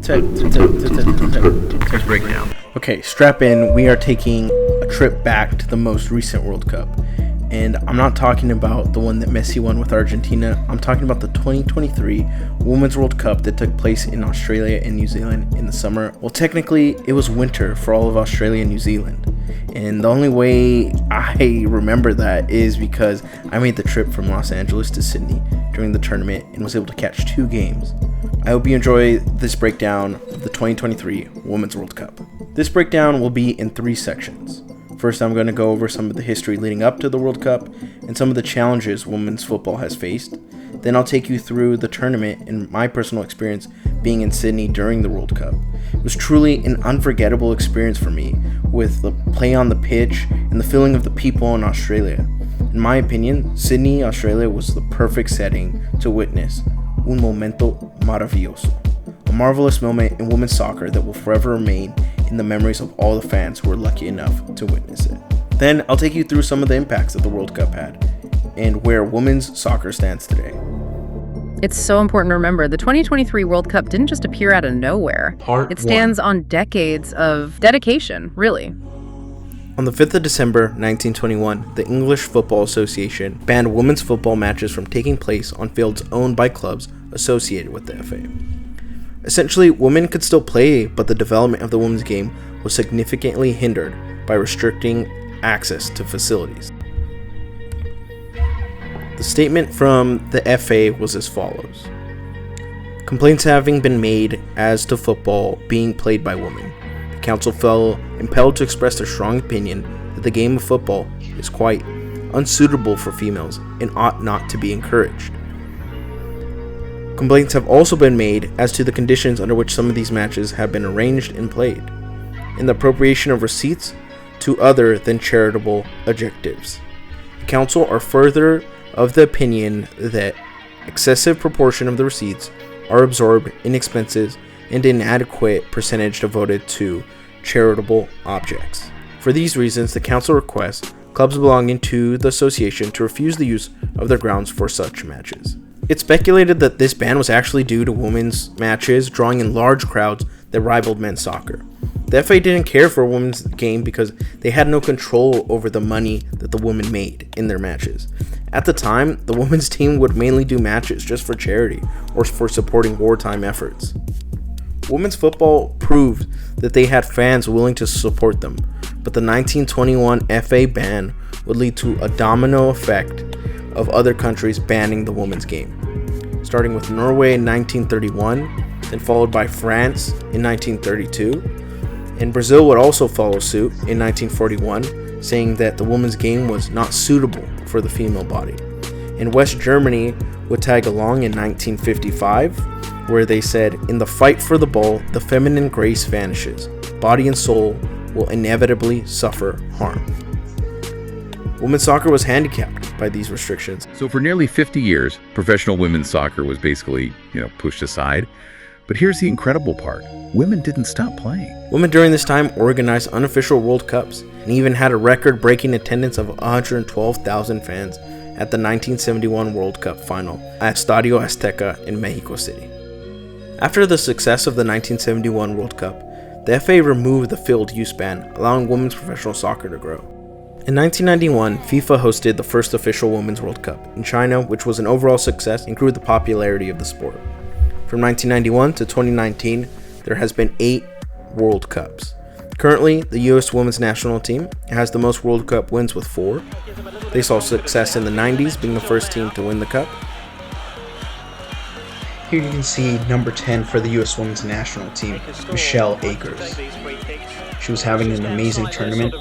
Tekkers Breakdown. Okay, strap in. We are taking a trip back to the most recent World Cup. And I'm not talking about the one that Messi won with Argentina. I'm talking about the 2023 Women's World Cup that took place in Australia and New Zealand in the summer. Well, technically, it was winter for all of Australia and New Zealand. And the only way I remember that is because I made the trip from Los Angeles to Sydney during the tournament and was able to catch 2 games. I hope you enjoy this breakdown of the 2023 Women's World Cup. This breakdown will be in 3 sections. First, I'm going to go over some of the history leading up to the World Cup and some of the challenges women's football has faced. Then I'll take you through the tournament and my personal experience being in Sydney during the World Cup. It was truly an unforgettable experience for me, with the play on the pitch and the feeling of the people in Australia. In my opinion, Sydney, Australia was the perfect setting to witness un momento maravilloso, a marvelous moment in women's soccer that will forever remain in the memories of all the fans who were lucky enough to witness it. Then I'll take you through some of the impacts that the World Cup had and where women's soccer stands today. It's so important to remember the 2023 World Cup didn't just appear out of nowhere. It stands on decades of dedication, really. On the 5th of December 1921, the English Football Association banned women's football matches from taking place on fields owned by clubs associated with the FA. Essentially, women could still play, but the development of the women's game was significantly hindered by restricting access to facilities. The statement from the FA was as follows: complaints having been made as to football being played by women, the council felt impelled to express their strong opinion that the game of football is quite unsuitable for females and ought not to be encouraged. Complaints have also been made as to the conditions under which some of these matches have been arranged and played, and the appropriation of receipts to other than charitable objectives. The council are further of the opinion that excessive proportion of the receipts are absorbed in expenses and inadequate percentage devoted to charitable objects. For these reasons, the council requests clubs belonging to the association to refuse the use of their grounds for such matches. It's speculated that this ban was actually due to women's matches drawing in large crowds that rivaled men's soccer. The FA didn't care for a women's game because they had no control over the money that the women made in their matches. At the time, the women's team would mainly do matches just for charity or for supporting wartime efforts. Women's football proved that they had fans willing to support them, but the 1921 FA ban would lead to a domino effect of other countries banning the women's game, starting with Norway in 1931, then followed by France in 1932, and Brazil would also follow suit in 1941, saying that the women's game was not suitable for the female body. And West Germany would tag along in 1955, where they said, "In the fight for the ball, the feminine grace vanishes. Body and soul will inevitably suffer harm." Women's soccer was handicapped by these restrictions. So for nearly 50 years, professional women's soccer was basically, pushed aside. But here's the incredible part. Women didn't stop playing. Women during this time organized unofficial World Cups and even had a record-breaking attendance of 112,000 fans at the 1971 World Cup final at Estadio Azteca in Mexico City. After the success of the 1971 World Cup, the FA removed the field use ban, allowing women's professional soccer to grow. In 1991, FIFA hosted the first official Women's World Cup in China, which was an overall success and grew the popularity of the sport. From 1991 to 2019, there has been 8 World Cups. Currently, the U.S. women's national team has the most World Cup wins with 4. They saw success in the 90s, being the first team to win the cup. Here you can see number 10 for the U.S. women's national team, Michelle Akers. She was having an amazing tournament,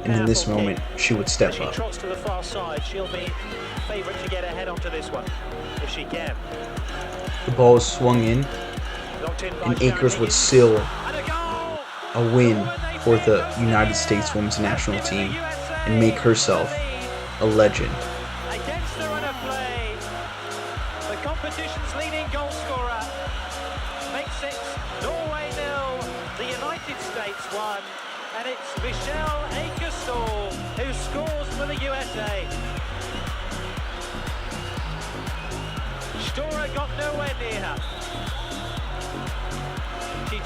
and in this moment, she would step up. The ball was swung in, and Akers would seal a win for the United States women's national team and make herself a legend. The competition's leading goal scorer makes it Norway 0, the United States 1, and it's Michelle Akers who scores for the USA. Stora got nowhere near her.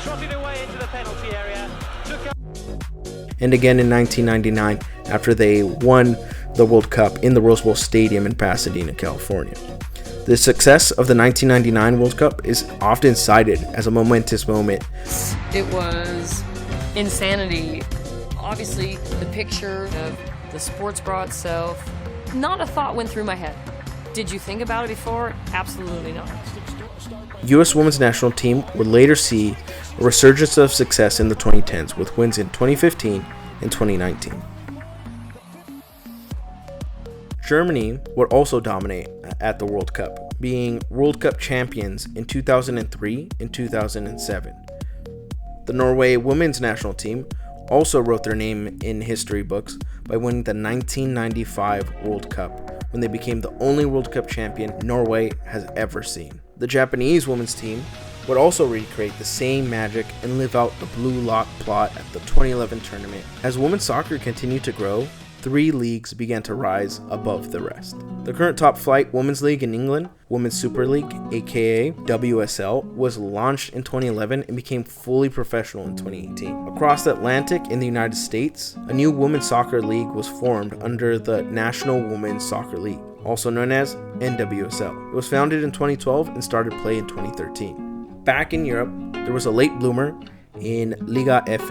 trotted away into the penalty area. And again in 1999 after they won the World Cup in the Rose Bowl Stadium in Pasadena, California. The success of the 1999 World Cup is often cited as a momentous moment. It was insanity. Obviously, the picture of the sports bra itself, not a thought went through my head. Did you think about it before? Absolutely not. U.S. women's national team would later see a resurgence of success in the 2010s with wins in 2015 and 2019. Germany would also dominate at the World Cup, being World Cup champions in 2003 and 2007. The Norway women's national team also wrote their name in history books by winning the 1995 World Cup, when they became the only World Cup champion Norway has ever seen. The Japanese women's team would also recreate the same magic and live out the blue lock plot at the 2011 tournament. As women's soccer continued to grow, 3 leagues began to rise above the rest. The current top flight women's league in England, Women's Super League, aka WSL, was launched in 2011 and became fully professional in 2018. Across the Atlantic in the United States, a new women's soccer league was formed under the National Women's Soccer League, also known as NWSL. It was founded in 2012 and started play in 2013. Back in Europe, there was a late bloomer in Liga F,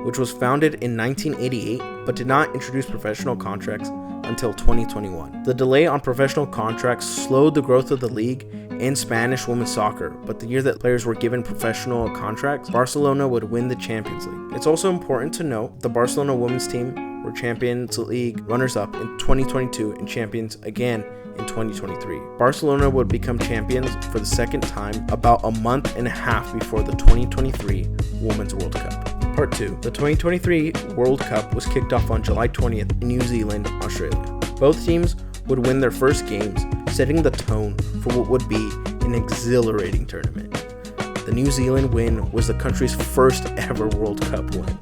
which was founded in 1988 but did not introduce professional contracts until 2021. The delay on professional contracts slowed the growth of the league and Spanish women's soccer, but the year that players were given professional contracts, Barcelona would win the Champions League. It's also important to note the Barcelona women's team were Champions League runners-up in 2022 and champions again in 2023. Barcelona would become champions for the second time about a month and a half before the 2023 Women's World Cup. Part 2. The 2023 World Cup was kicked off on July 20th in New Zealand, Australia. Both teams would win their first games, setting the tone for what would be an exhilarating tournament. The New Zealand win was the country's first ever World Cup win.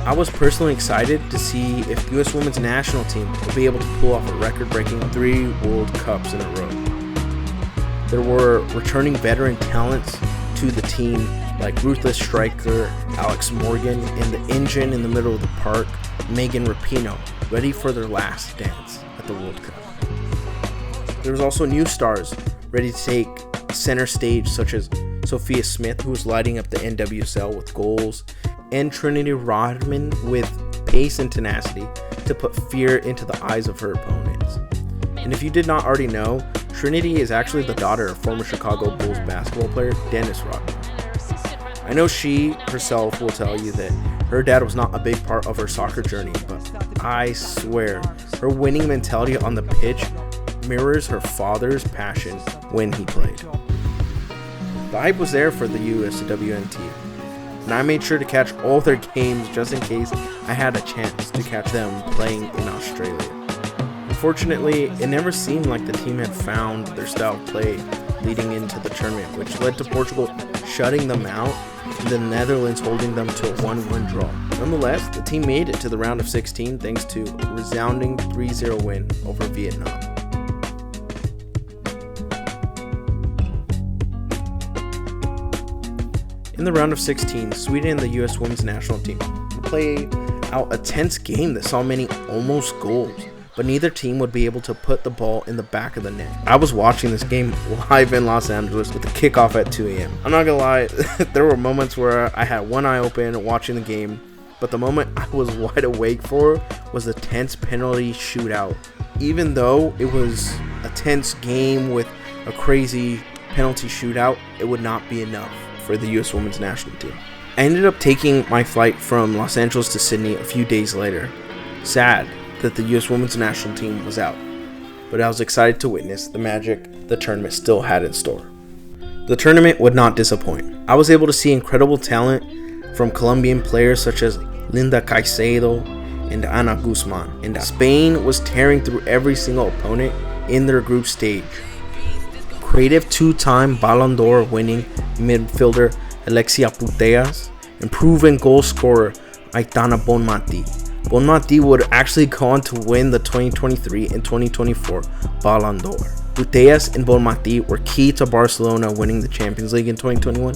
I was personally excited to see if the U.S. women's national team would be able to pull off a record-breaking 3 World Cups in a row. There were returning veteran talents to the team like ruthless striker Alex Morgan and the engine in the middle of the park, Megan Rapinoe, ready for their last dance at the World Cup. There was also new stars ready to take center stage, such as Sophia Smith, who was lighting up the NWSL with goals, and Trinity Rodman with pace and tenacity to put fear into the eyes of her opponents. And if you did not already know, Trinity is actually the daughter of former Chicago Bulls basketball player Dennis Rodman. I know she herself will tell you that her dad was not a big part of her soccer journey, but I swear her winning mentality on the pitch mirrors her father's passion when he played. The hype was there for the USWN team, and I made sure to catch all their games just in case I had a chance to catch them playing in Australia. Unfortunately, it never seemed like the team had found their style of play leading into the tournament, which led to Portugal shutting them out and the Netherlands holding them to a 1-1 draw. Nonetheless, the team made it to the round of 16 thanks to a resounding 3-0 win over Vietnam. In the round of 16, Sweden and the U.S. women's national team played out a tense game that saw many almost goals, but neither team would be able to put the ball in the back of the net. I was watching this game live in Los Angeles with the kickoff at 2 a.m. I'm not gonna lie, there were moments where I had one eye open watching the game, but the moment I was wide awake for was the tense penalty shootout. Even though it was a tense game with a crazy penalty shootout, it would not be enough for the U.S. women's national team. I ended up taking my flight from Los Angeles to Sydney a few days later. Sad that the U.S. women's national team was out, but I was excited to witness the magic the tournament still had in store. The tournament would not disappoint. I was able to see incredible talent from Colombian players such as Linda Caicedo and Ana Guzman, and Spain was tearing through every single opponent in their group stage. Creative 2-time Ballon d'Or winning midfielder Alexia Putellas and proven goal scorer Aitana Bonmatí. Bonmatí would actually go on to win the 2023 and 2024 Ballon d'Or. Putellas and Bonmatí were key to Barcelona winning the Champions League in 2021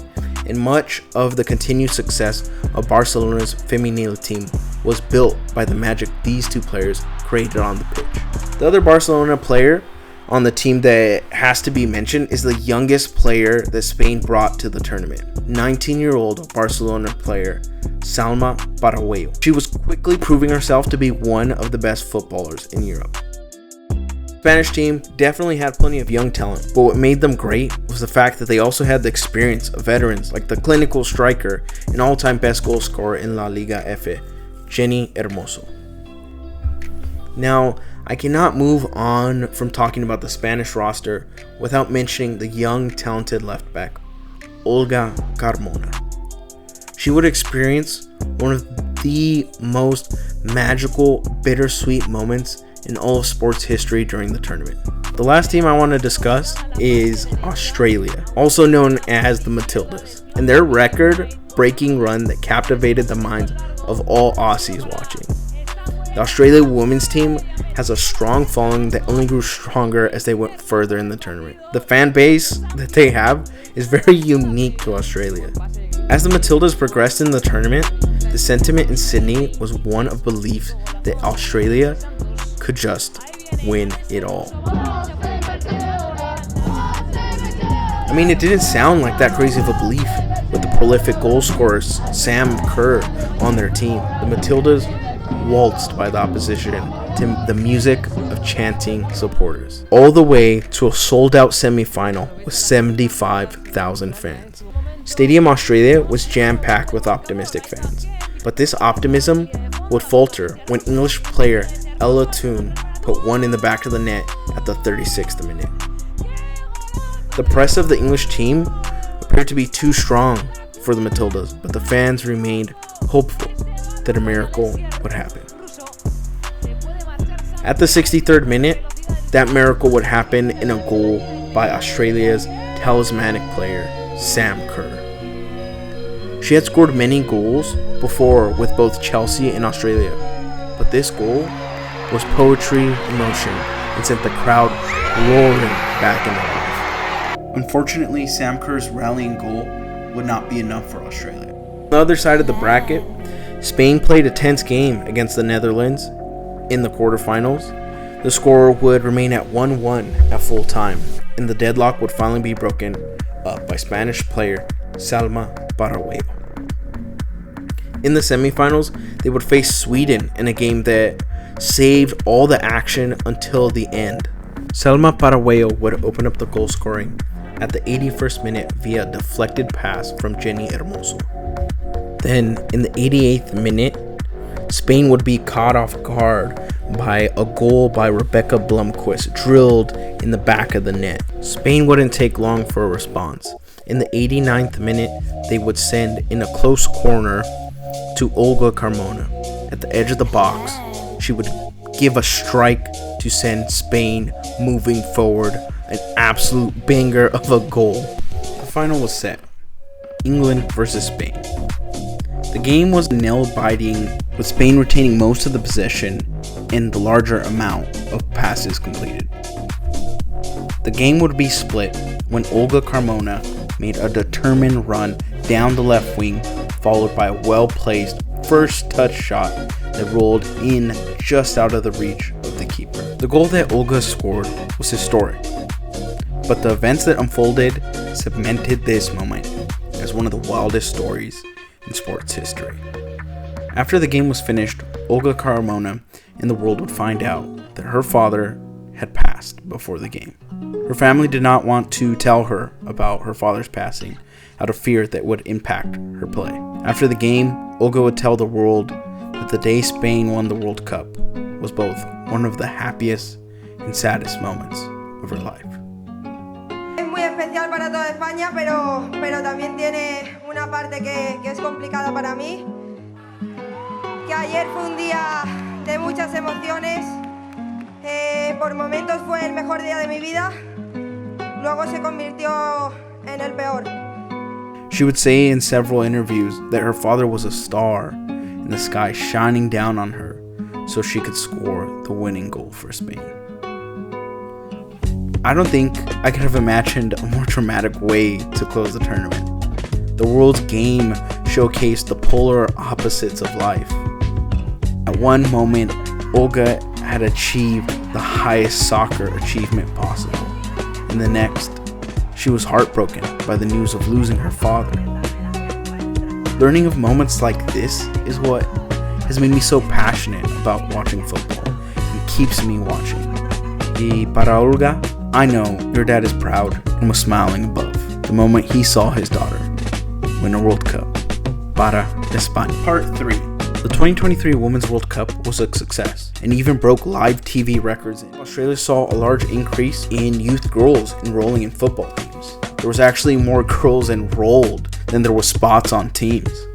and much of the continued success of Barcelona's femenil team was built by the magic these two players created on the pitch. The other Barcelona player on the team that has to be mentioned is the youngest player that Spain brought to the tournament, 19-year-old Barcelona player Salma Paraguayo. She was quickly proving herself to be one of the best footballers in Europe. The Spanish team definitely had plenty of young talent, but what made them great was the fact that they also had the experience of veterans like the clinical striker and all-time best goal scorer in La Liga F, Jenny Hermoso. Now, I cannot move on from talking about the Spanish roster without mentioning the young, talented left back, Olga Carmona. She would experience one of the most magical, bittersweet moments in all of sports history during the tournament. The last team I want to discuss is Australia, also known as the Matildas, and their record-breaking run that captivated the minds of all Aussies watching. The Australia women's team has a strong following that only grew stronger as they went further in the tournament. The fan base that they have is very unique to Australia. As the Matildas progressed in the tournament, the sentiment in Sydney was one of belief that Australia could just win it all. I mean, it didn't sound like that crazy of a belief with the prolific goal scorers Sam Kerr on their team. The Matildas waltzed by the opposition to the music of chanting supporters, all the way to a sold-out semi-final with 75,000 fans. Stadium Australia was jam-packed with optimistic fans, but this optimism would falter when English player Ella Toone put one in the back of the net at the 36th minute. The press of the English team appeared to be too strong for the Matildas, but the fans remained hopeful that a miracle would happen. At the 63rd minute, that miracle would happen in a goal by Australia's talismanic player, Sam Kerr. She had scored many goals before with both Chelsea and Australia, but this goal was poetry in motion and sent the crowd roaring back into life. Unfortunately, Sam Kerr's rallying goal would not be enough for Australia. On the other side of the bracket, Spain played a tense game against the Netherlands in the quarterfinals. The score would remain at 1-1 at full time, and the deadlock would finally be broken up by Spanish player Salma Paraguayo. In the semifinals, they would face Sweden in a game that saved all the action until the end. Salma Paraguayo would open up the goal scoring at the 81st minute via a deflected pass from Jenny Hermoso. Then, in the 88th minute, Spain would be caught off guard by a goal by Rebecca Blomqvist drilled in the back of the net. Spain wouldn't take long for a response. In the 89th minute, they would send in a close corner to Olga Carmona. At the edge of the box, she would give a strike to send Spain moving forward, an absolute banger of a goal. The final was set, England versus Spain. The game was nail-biting, with Spain retaining most of the possession and the larger amount of passes completed. The game would be split when Olga Carmona made a determined run down the left wing, followed by a well-placed first touch shot that rolled in just out of the reach of the keeper. The goal that Olga scored was historic, but the events that unfolded cemented this moment as one of the wildest stories in sports history. After the game was finished, Olga Carmona and the world would find out that her father had passed before the game. Her family did not want to tell her about her father's passing out of fear that would impact her play. After the game, Olga would tell the world that the day Spain won the World Cup was both one of the happiest and saddest moments of her life. Es muy especial para toda España, pero también tiene una parte que es complicada para mí. Que ayer fue un día de muchas emociones. Por momentos fue el mejor día de mi vida. Luego se convirtió en el peor. She would say in several interviews that her father was a star in the sky shining down on her so she could score the winning goal for Spain. I don't think I could have imagined a more dramatic way to close the tournament. The world's game showcased the polar opposites of life. At one moment, Olga had achieved the highest soccer achievement possible. In the next, she was heartbroken by the news of losing her father. Learning of moments like this is what has made me so passionate about watching football and keeps me watching. Y para Olga, I know your dad is proud and was smiling above the moment he saw his daughter win a World Cup. Para España. Part 3. The 2023 Women's World Cup was a success and even broke live TV records. Australia saw a large increase in youth girls enrolling in football teams. There was actually more girls enrolled than there were spots on teams.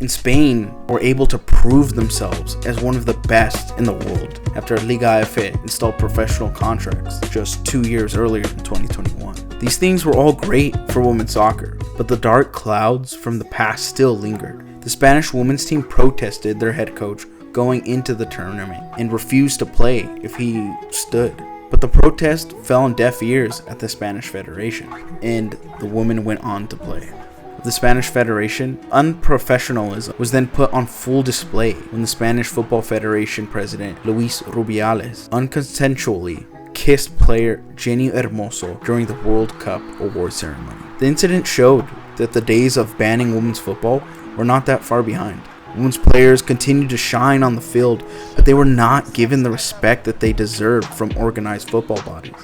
In Spain, were able to prove themselves as one of the best in the world after Liga F installed professional contracts just 2 years earlier in 2021. These things were all great for women's soccer, but the dark clouds from the past still lingered. The Spanish women's team protested their head coach going into the tournament and refused to play if he stood. But the protest fell on deaf ears at the Spanish Federation, and the women went on to play. The Spanish Federation, unprofessionalism was then put on full display when the Spanish Football Federation president Luis Rubiales unconsensually kissed player Jenny Hermoso during the World Cup award ceremony. The incident showed that the days of banning women's football were not that far behind. Women's players continued to shine on the field, but they were not given the respect that they deserved from organized football bodies.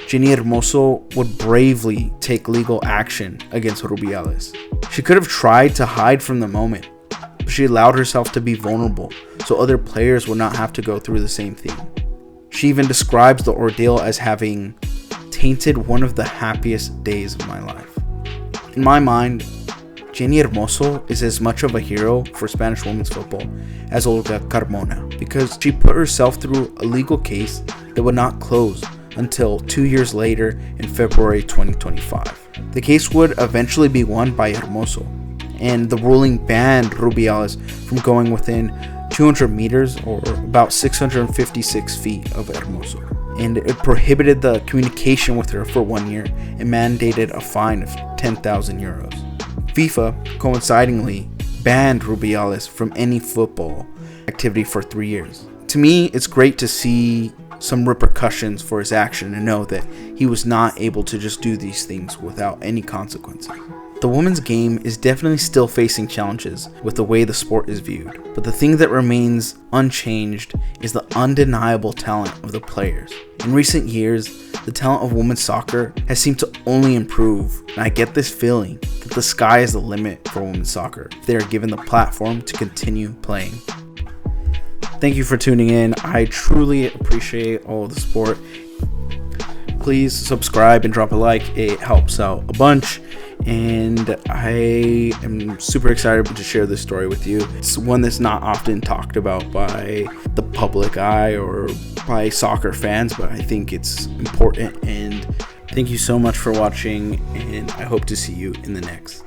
Jenny Hermoso would bravely take legal action against Rubiales. She could have tried to hide from the moment, but she allowed herself to be vulnerable so other players would not have to go through the same thing. She even describes the ordeal as having tainted one of the happiest days of my life. In my mind, Jenny Hermoso is as much of a hero for Spanish women's football as Olga Carmona because she put herself through a legal case that would not close until 2 years later in February 2025. The case would eventually be won by Hermoso, and the ruling banned Rubiales from going within 200 meters or about 656 feet of Hermoso, and it prohibited the communication with her for 1 year and mandated a fine of 10,000 euros. FIFA, coincidingly, banned Rubiales from any football activity for 3 years. To me, it's great to see some repercussions for his action and know that he was not able to just do these things without any consequences. The women's game is definitely still facing challenges with the way the sport is viewed, but the thing that remains unchanged is the undeniable talent of the players. In recent years, the talent of women's soccer has seemed to only improve, and I get this feeling that the sky is the limit for women's soccer if they are given the platform to continue playing. Thank you for tuning in. I truly appreciate all the support. Please subscribe and drop a like. It helps out a bunch. And I am super excited to share this story with you. It's one that's not often talked about by the public eye or by soccer fans, but I think it's important. And thank you so much for watching, and I hope to see you in the next.